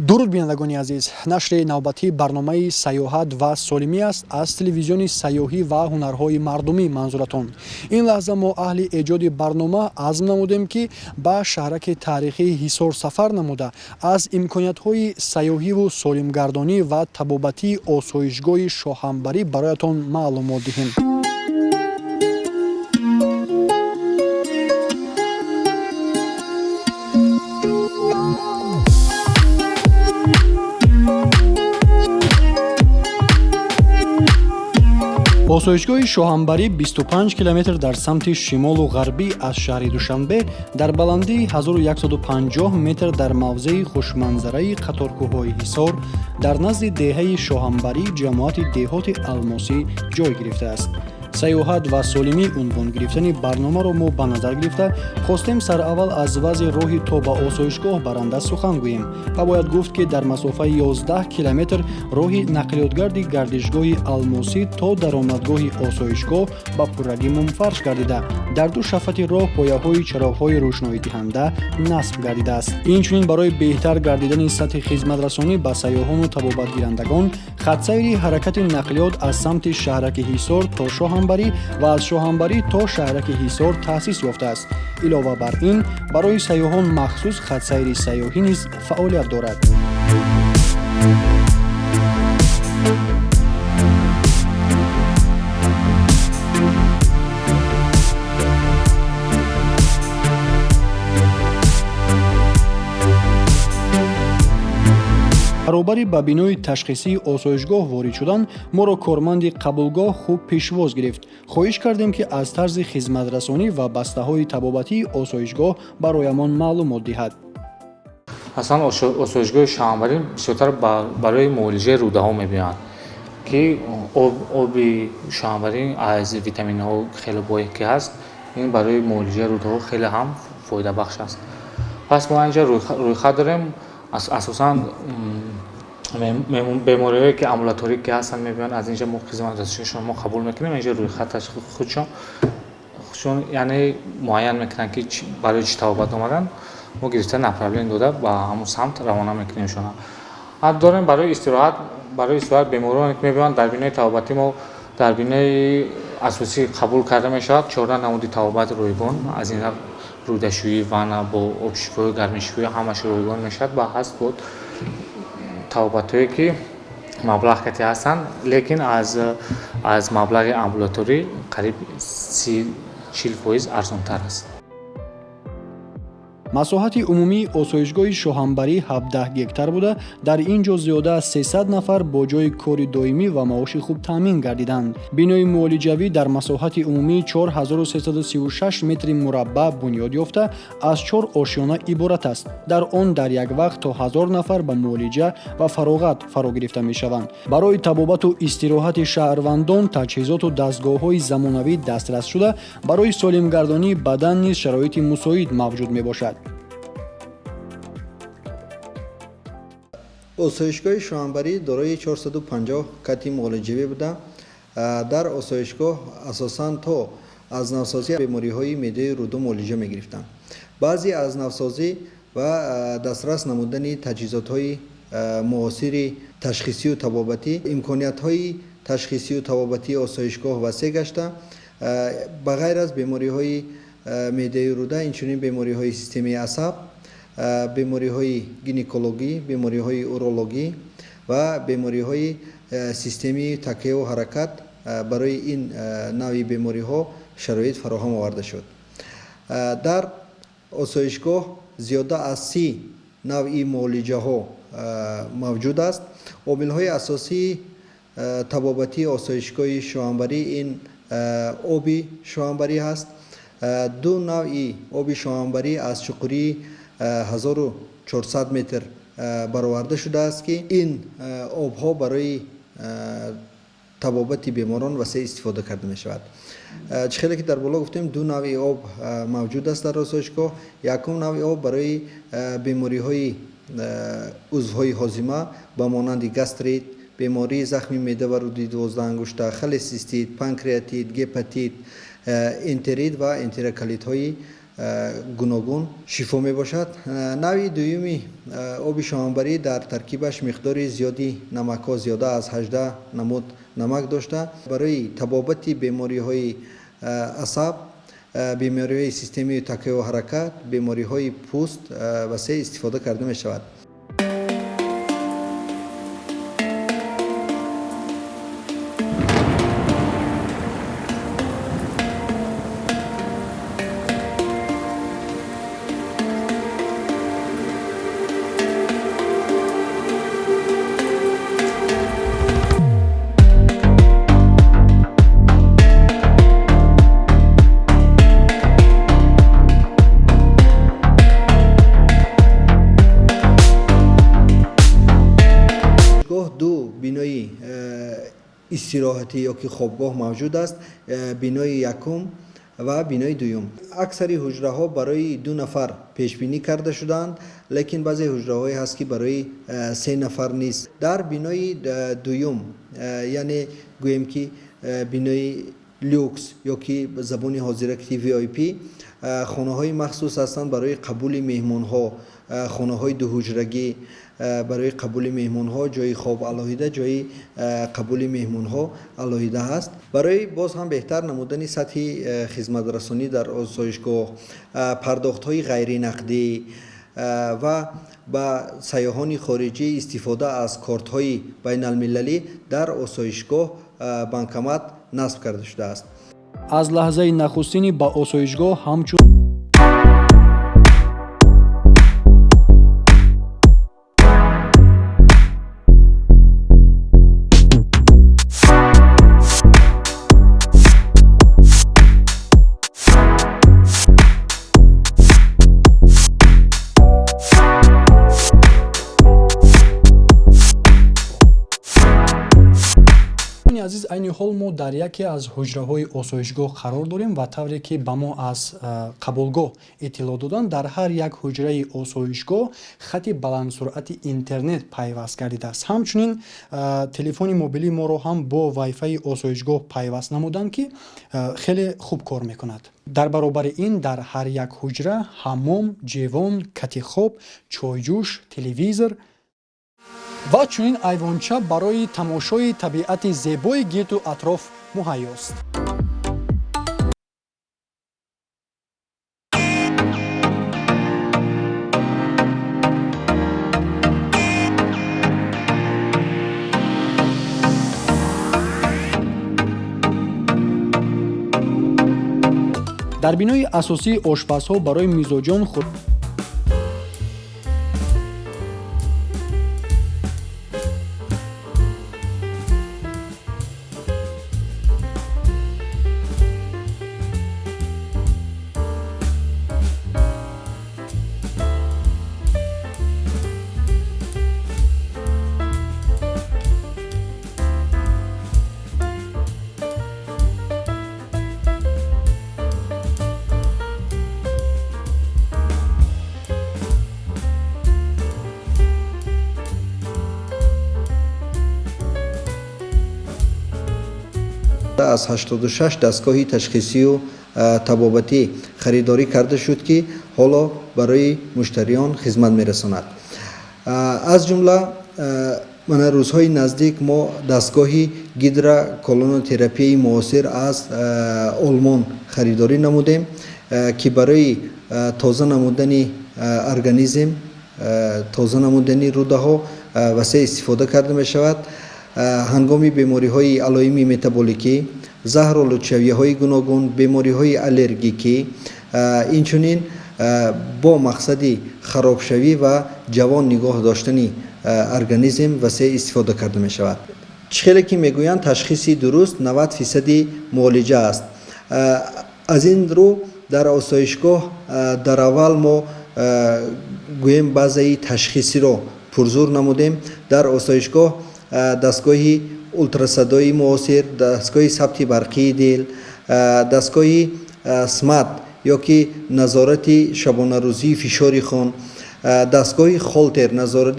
дуруд бинандагони азиз, нашри навбатии барномаи сайёҳат ва солимӣ аст аз телевизиони сайёҳӣ ва ҳунарҳои мардумӣ манзуратон. Ин лаҳза мо аҳли эҷоди барнома азм намудем ки ба шаҳраки таърихии Ҳисор сафар намуда аз имкониятҳои сайёҳиву солимгардонӣ ва табобатии осоишгоҳи Шоҳанбарӣ бароятон маълумот диҳем. осоишгоҳи Шоҳанбарӣ 25 километр дар самти шимолу ғарбӣ аз шаҳри Душанбе дар баландии 1150 метр дар мавзеи хушманзараи қаторкӯҳҳои Ҳисор дар назди деҳаи Шоҳанбарӣ ҷамоати деҳоти Алмосӣ ҷой гирифтааст. сайёҳат ва солимӣ унвон гирифтани барномаро мо ба назар гирифта хостем сараввал аз вазъи роҳи то ба осоишгоҳ баранда сухан гӯем ва бояд гуфт ки дар масофаи 11 километр роҳи нақлиётгарди гардишгоҳи Алмосӣ то даромадгоҳи осоишгоҳ ба пуррагӣ мунфарш гардида дар ду шафати роҳ пояҳои чароғҳои рӯшноидиҳанда насб гардидааст. Инчунин барои беҳтар гардидани сатҳи хизматрасонӣ ба сайёҳону табобатгирандагон хатсайри ҳаракати нақлиёт аз самти шаҳраки Ҳисор то Шоҳанбарӣ ва аз Шоҳанбарӣ то шаҳраки Ҳисор таъсис ёфтааст. Илова бар ин, барои сайёҳон махсус хатсайри сайёҳӣ низ фаъолият дорад. баробари ба бинои ташхисии осоишгоҳ ворид шудан моро корманди қабулгоҳ хуб пешвоз гирифт. хоҳиш кардем ки аз тарзи хизматрасонӣ ва бастаҳои табобатии осоишгоҳ бароямон маълумот диҳад. аслан осоишгоҳи Шоҳанбарӣ бисёртар барои муолиҷаи рӯдаҳо мебиёянд ки оби Шоҳанбарӣ аз витаминҳо хеле бой ки ҳаст, ин барои муолиҷаи рӯдаҳо хеле ҳам фоидабахш аст. пас мо инҷа рӯйхат дорем. асосан бемориҳое ки амбулаторӣ ки ҳастанд мебиёнд, аз инҷа мо хизматрасонишон мо қабул мекунем. инҷа рӯйхаташ худшон яъне муайян мекунанд ки барои чӣ табобат омадан, мо гирифта направление дода ба ҳамун самт равона мекунемшона. дорем барои истироҳат бемориёне ки мебиёнд дар бинои табобатӣ мо дар бинои асосӣ қабул карда мешавад 14 намуди табобат ройгон. аз ин рӯдашӯӣ, ванна бо обшифои гармишӯӣ ҳамаш ройгон мешавад ба ҳаст бод табобатҳое ки маблағ кати ҳастанд, лекин аз маблағи амбулаторӣ қариб 30-40% арзонтар аст. масоҳати умумии осоишгоҳи Шоҳанбарӣ 17 гектар буда дар ин ҷо зиёда аз 300 нафар бо ҷои кори доимӣ ва маоши хуб таъмин гардиданд. бинои муолиҷавӣ дар масоҳати умумии 4336 метри мураббаъ бунёд ёфта аз 4 ошёна иборат аст. дар он дар як вақт то 1000 нафар ба муолиҷа ва фароғат фаро гирифта мешаванд. барои табобату истироҳати шаҳрвандон таҷҳизоту дастгоҳҳои замонавӣ дастрас шуда барои солимгардонии бадан низ шароити мусоид мавҷуд мебошад. осоишгоҳи Шоҳанбарӣ дорои 450 кати муолиҷавӣ буда дар осоишгоҳ асосан то аз навсозӣ бемориҳои меъдаи рӯда муолиҷа мегирифтанд. баъзе аз навсозӣ ва дастрас намудани таҷҳизотҳои муосири ташхисию табобатӣ, имкониятҳои ташхисию табобатии осоишгоҳ васеъ гашта ба ғайр аз бемориҳои меъдаи рӯда инчунин бемориҳои системаи асаб, бемориҳои гинекологӣ, бемориҳои урологӣ ва бемориҳои системаи такяу ҳаракат барои ин навъи бемориҳо шароит фароҳам оварда шуд. дар осоишгоҳ зиёда аз 30 навъи муолиҷаҳо мавҷуд аст. омилҳои асосии табобатии осоишгоҳи Шоҳанбарӣ ин оби Шоҳанбарӣ ҳаст. ду навъи оби Шоҳанбарӣ аз чуқурии 1400 метр бароварда шудааст ки ин обҳо барои табобати беморон васеъ истифода карда мешавад. чӣ хеле ки дар боло гуфтем, ду навъи об мавҷуд аст дар осоишгоҳ. якум навъи об барои бемориҳои узвҳои ҳозима ба монанди гастрит, бемории захми меъда ва рӯди 12 ангушта, холецистит, панкреатит, гепатит, энтерит ва энтероколитҳои گوناگون شفا می باشد. نوع دومی آب شوهانبری در ترکیبش مقدار زیادی نمک ها زیاده از 18 نمود نمک داشته برای تبابت بیماری های عصب، بیماری های سیستمی تکیه و حرکت، بیماری های پوست وسیع استفاده کرده می شود. دو بینای استراحتی یا که خوابگاه موجود است، بینای یکم و بینای دوم. اکثری حجره ها برای 2 نفر پیش بینی کرده شدند، لیکن بعضی حجره هایی هست که برای 3 نفر نیست. در بینای دوم یعنی گوییم که بینای لوکس یا که زبان حاضره که VIP خانه های مخصوص هستند برای قبول مهمان ها، خانه های 2 حجرگی برای قبول مهمان ها، جای خواب علاهیده، جای قبول مهمان ها علاهیده هست. برای باز هم بهتر نمودن سطح خدمت رسانی در آسایشگاه، پرداخت های غیر نقدی و با سیاحان خارجی استفاده از کارت های بین المللی در آسایشگاه بانکمات نصب کرده شده است. аз лаҳзаи нахустини ба осоишгоҳ ҳамчун азиз, айни ҳол мо дар яке аз ҳуҷраҳои осоишгоҳ қарор дорем ва тавре ки ба мо аз қабулгоҳ иттилоъ доданд, дар ҳар як ҳуҷраи осоишгоҳ хати баландсуръати интернет пайваст гардидааст. ҳамчунин телефони мобилии моро ҳам бо вайфаи осоишгоҳ пайваст намуданд ки хеле хуб кор мекунад. дар баробари ин дар ҳар як ҳуҷра ҳаммом, ҷевон, кати хоб, чойҷӯш, телевизор ва чунин айвонча барои тамошои табиати зебои гирду атроф муҳайёст. дар бинои асосии ошпазҳо барои мизоҷон از 86 دستگاهی تشخیصی و طبابتی خریداری کرده شد که حالا برای مشتریان خدمت میرساند. از جمله من روزهای نزدیک ما دستگاهی گیدرا کولونوتراپی معاصر از آلمان خریداری نمودیم که برای تازه نمودن ارگانیسم، تازه نمودن روده ها وسیع استفاده کرده می شود. هنگامی بیماری های علائم متابولیکی، زهرآلودشوی های گوناگون، بیماری های آلرژیکی، اینچنین با مقصد خرابشوی و جوان نگاه داشتن ارگانیسم وسیع استفاده کرده می شود. خیلی که میگویند تشخیصی درست 90% معالجه است. از این رو در آسایشگاه در اول ما گویم بعضی تشخیصی رو پرزور نمودیم. در آسایشگاه دستگاهی اولتراسادای معاصر، دستگاه ثبت برقی دل، دستگاه سمت یا که نظارت شبانه روزی فشار خون، دستگاه خالتر نظارت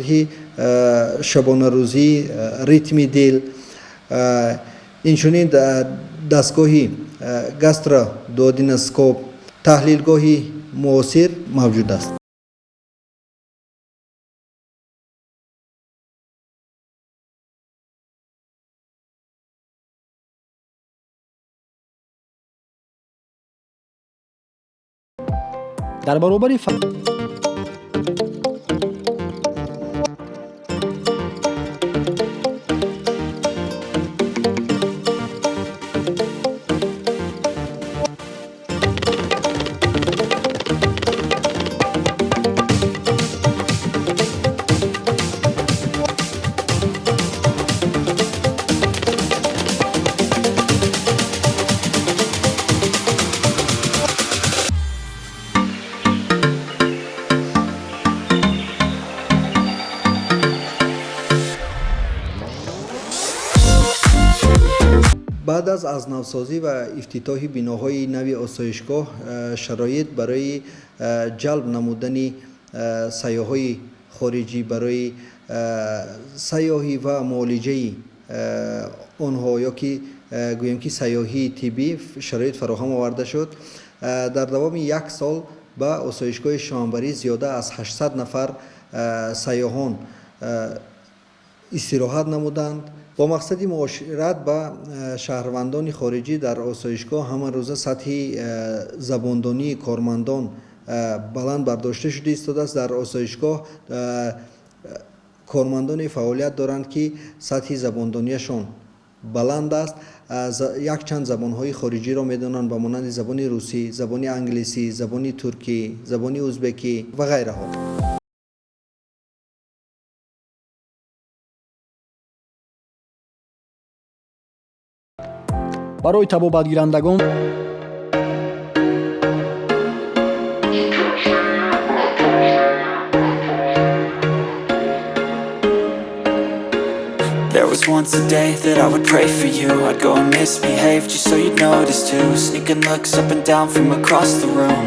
شبانه روزی ریتم دل، اینچنین دستگاه گاسترا دودینوسکوپ، تحلیلگاه معاصر موجود است. در برابر بعد از نوسازی و افتتاح بناهای نوی آسایشگاه شرایط برای جلب نمودن سیاح‌های خارجی برای سیاحی و معالجه آنها یا که گویم که سیاحی طبی شرایط فراهم آورده شد. در دوام یک سال به آسایشگاه شوهنبری زیاده از 800 نفر سیاحان استراحت نمودند. با مقصد معاشرت با شهروندان خارجی در آسایشگاه همان روزه سطح زباندانی کارمندان بلند برداشته شده ایستاده است. در آسایشگاه کارمندان فعالیت دارند که سطح زباندانیشان بلند است. یک چند زبانهای خارجی را میدانند به مانند زبان روسی، زبان انگلیسی، زبان ترکی، زبان ازبکی و غیره ها. برای طبابتگیرندگان There was once a day that I would pray for you. I'd go and misbehave just so you'd notice too. Sneaking looks up and down from across the room.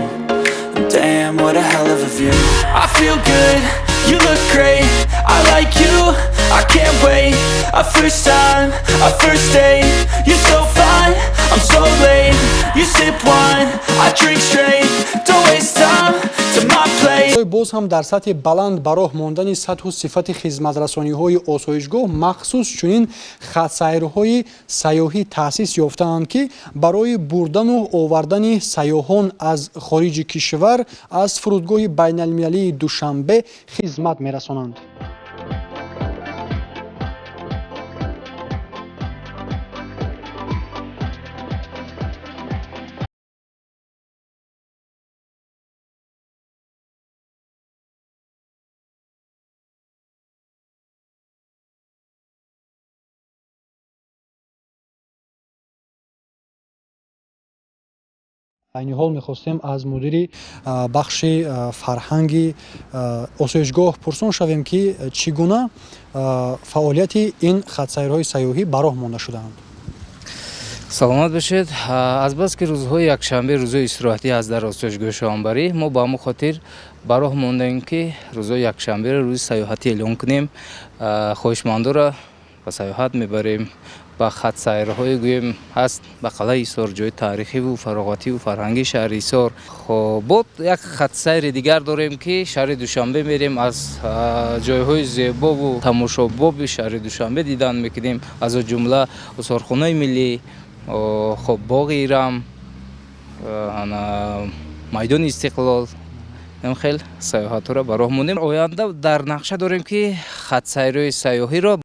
And damn, what a hell of a view. I feel good, you look great. I like you, I can't wait. A first time, a first date. You're so fine, I'm so late. You sip wine, I drink straight. Don't waste time to my plate. باز هم در سطح بلند براه ماندن سطح و صفت خدمترسانی‌های آسایشگاه مخصوص چنین خط‌سیرهای سیاحی تأسیس یافته‌اند که برای بردن و آوردن سیاحان از خارج کشور از فرودگاه بین‌المللی دوشنبه خدمت می‌رسانند. این حال می‌خواستیم از مدیر بخش فرهنگی آسایشگاه پرسان شویم که چگونه فعالیت این خط‌سیرهای سیاحی براه مانده شدند. سلامت باشید. از بس که روزهای یکشنبه روزهای استراحتی از در آسایشگاه شوهنبری ما با همون خاطر براه ماندیم که روزهای یکشنبه روز سیاحتی اعلام کنیم. خواهشمندان را به سیاحت میبریم. با خط سیرهای گویم هست به قلعه ایثار، جای تاریخی و فراغتی و فرهنگی شهر ایثار. خب بود یک خط سیر دیگر داریم که شهر دوشنبه میریم، از جایهای زیبا و تماشاباب شهر دوشنبه دیدن میکنیم، از جمله آثارخانه ملی، خب باغ ایران، میدان استقلال. این خیلی سیاحت را براه موندیم. آینده در نقشه داریم که خط سیرهای سیاحی را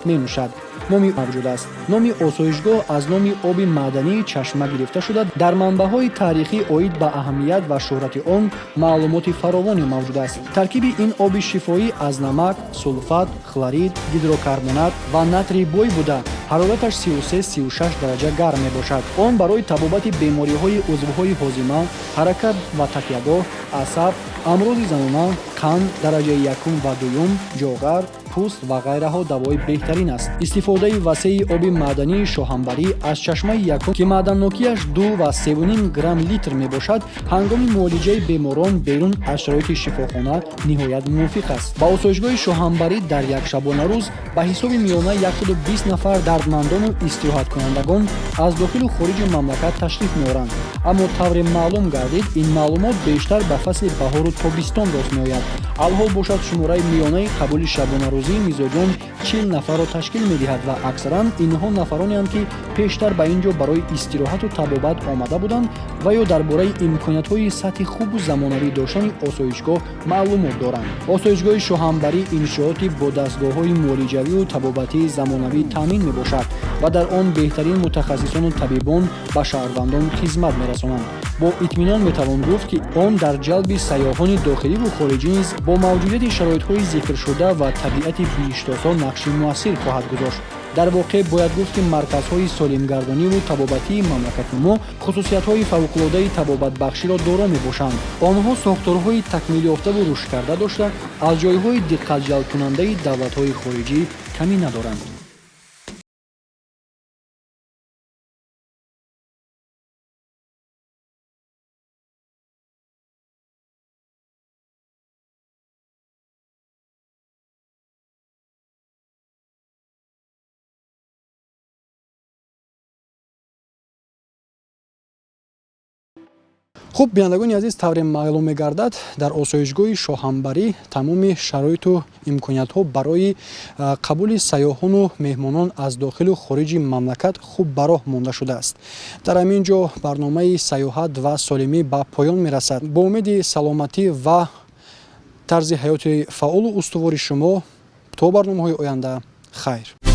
می نوشد. номи мавҷуд аст. номи осоишгоҳ аз номи оби маъдании чашма гирифта шуда дар манбаъҳои тарихӣ оид ба аҳамият ва шӯҳрати он маълумоти фаровоне мавҷуд аст. таркиби ин оби шифоӣ аз намак, сулфат, хлорид, гидрокарбонат ва натрий бой буда ҳарораташ 33-36 дараҷа гарм мебошад. он барои табобати бемориҳои узвҳои ҳозима, ҳаракат ва такягоҳ, асаб, амрози занона, қанд дараҷаи якум ва дуюм, ҷоғар, пӯст ва ғайраҳо давои беҳтарин аст. истифодаи васеи оби маъдании шоҳанбарӣ аз чашмаи якум ки маъданнокиаш 2 ва 3,5 грамм литр мебошад, ҳангоми муолиҷаи беморон берун аз шароити шифохона ниҳоят мувофиқ аст. ба осоишгоҳи шоҳанбарӣ дар якшабона рӯз ба ҳисоби миёна 120 нафар дардмандону истироҳаткунандагон аз дохилу хориҷи мамлакат ташриф меоранд. аммо тавре маълум гардид, ин маълумот бештар ба фасли баҳору тобистон рост меояд. алҳол бошад шумораи миёнаи қабули шабонарӯзии мизоҷон 40 нафарро ташкил медиҳад ва аксаран инҳо нафаронеанд ки пештар ба ин ҷо барои истироҳату табобат омада буданд ва ё дар бораи имкониятҳои сатҳи хубу замонавӣ доштани осоишгоҳ маълумот доранд. осоишгоҳи шоҳанбарӣ иншооти бо дастгоҳҳои муолиҷавию табобатии замонавӣ таъмин мебошад ва дар он беҳтарин мутахассисону табибон ба шаҳрвандон хизмат мерасонанд. бо итминон метавон гуфт ки он дар ҷалби сайёҳони дохиливу хориҷӣ низ бо мавҷудияти шароитҳои зикршуда ва табиати бииштосо нақши муассир хоҳад гузошт. дар воқеъ бояд гуфт ки марказҳои солимгардониву табобатии мамлакати мо хусусиятҳои фавқулодаи табобатбахширо доро мебошанд. онҳо сохторҳои такмилёфтаву рушдкарда дошта аз ҷойҳои диққатҷалбкунандаи давлатҳои хориҷӣ камӣ надоранд. хуб, бинандагони азиз, тавре маълум мегардад дар осоишгоҳи шоҳанбарӣ тамоми шароиту имкониятҳо барои қабули сайёҳону меҳмонон аз дохилу хориҷи мамлакат хуб ба роҳ монда шудааст. дар ҳамин ҷо барномаи сайёҳат ва солимӣ ба поён мерасад. бо умеди саломатӣ ва тарзи ҳаёти фаъолу устувори шумо то барномаҳои оянда, хайр.